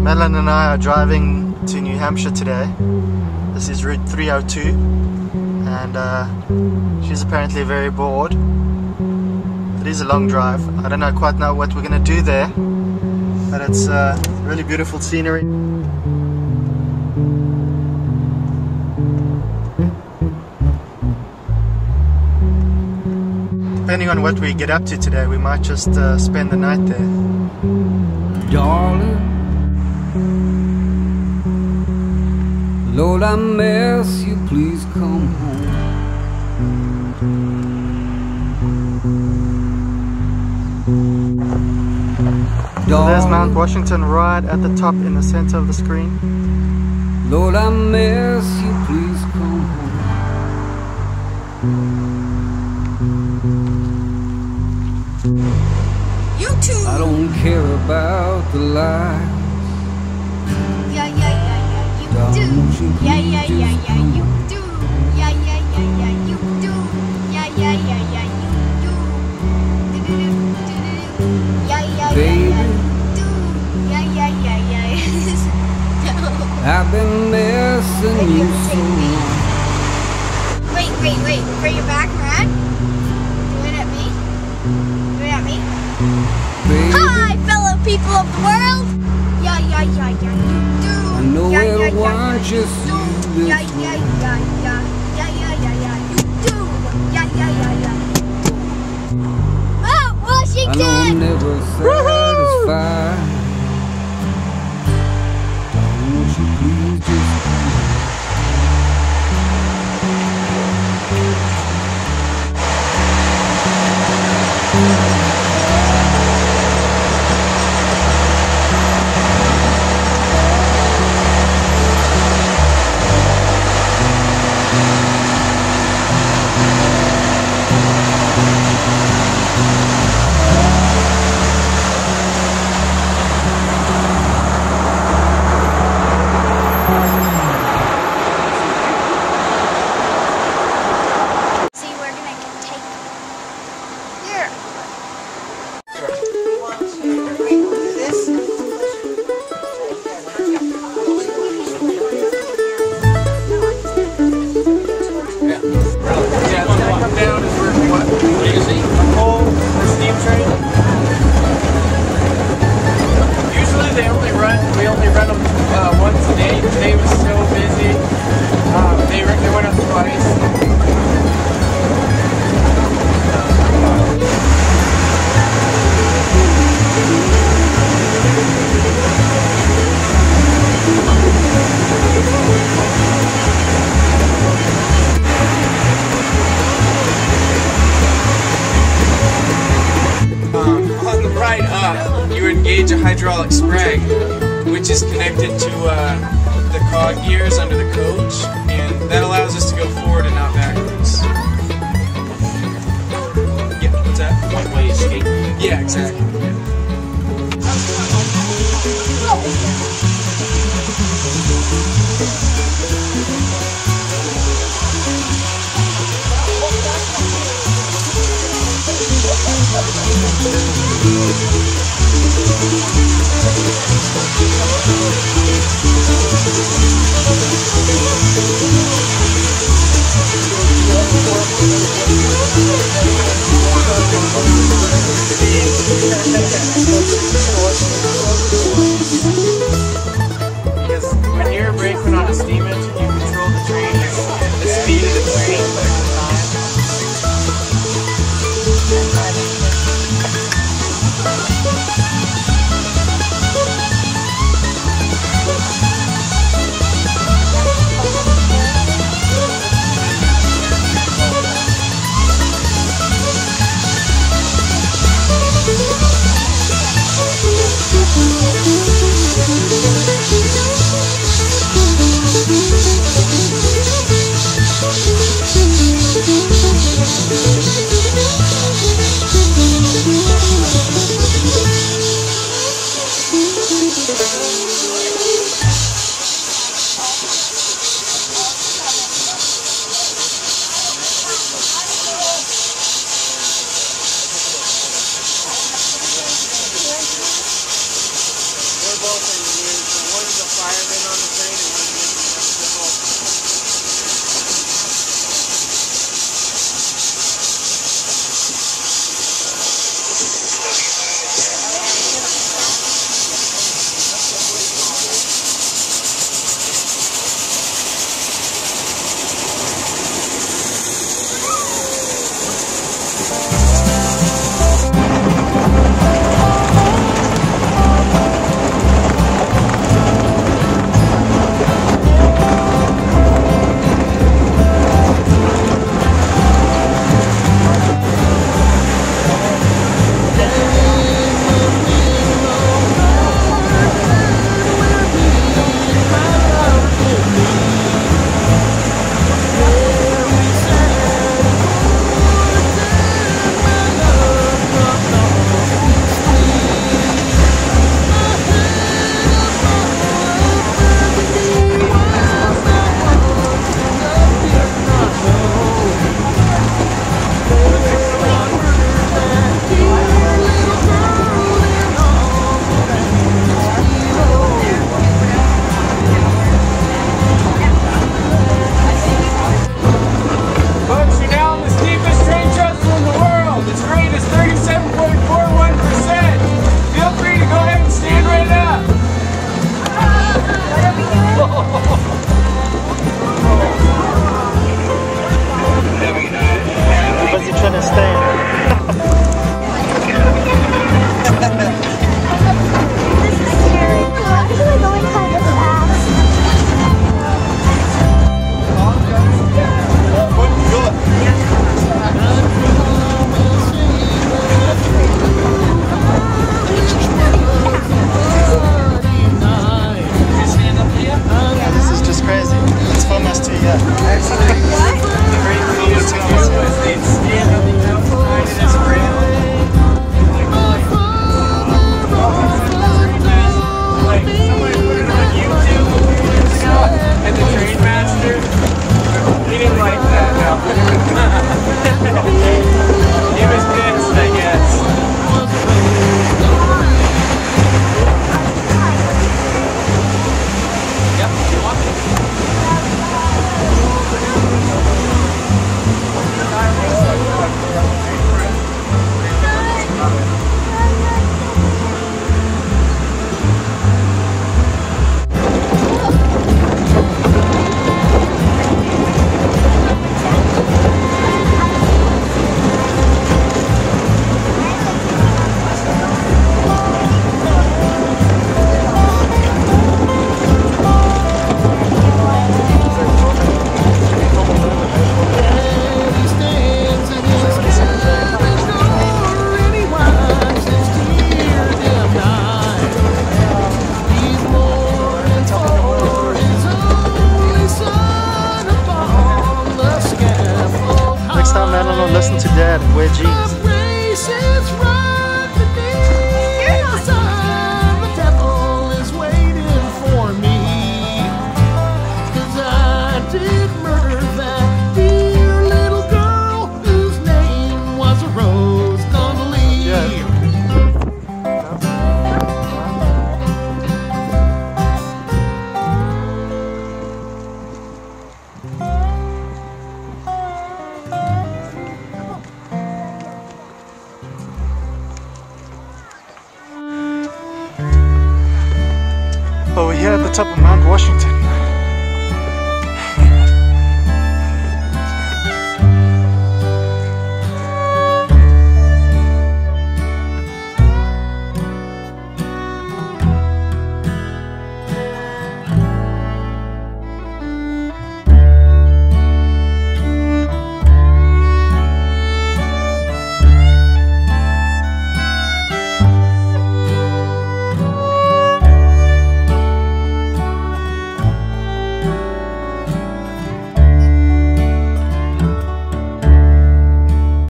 Madeline and I are driving to New Hampshire today. This is Route 302 and she's apparently very bored. It is a long drive. I don't quite know what we're going to do there, but it's really beautiful scenery. Depending on what we get up to today, we might just spend the night there. Darling, Lord, I miss you, please come home. So there's Mount Washington right at the top in the center of the screen. Lord, I miss you, please come home. I don't care about the lies. Yeah, you do. Yeah, you do. Yeah, you do. Yeah, you do. Yeah, baby, you do. Yeah. I've been missing you so long. Wait. Bring it back, man. Do it at me. Baby, Hi, fellow people of the world. Yeah, you do. I know everyone just you this Yeah, way. you do. Yeah. Mount I know I'm Washington. never satisfied. Won't you please just See, we're gonna take here. Come down is where what? What do you see? A coal, a steam train. Usually we only run them once a day. Today was so busy. They went up twice. On the ride up, you engage a hydraulic sprag, which is connected to the cog gears under the coach, and that allows us to go forward and not backwards. Yeah, what's that? One-way escape. Yeah, exactly. But we're here at the top of Mount Washington.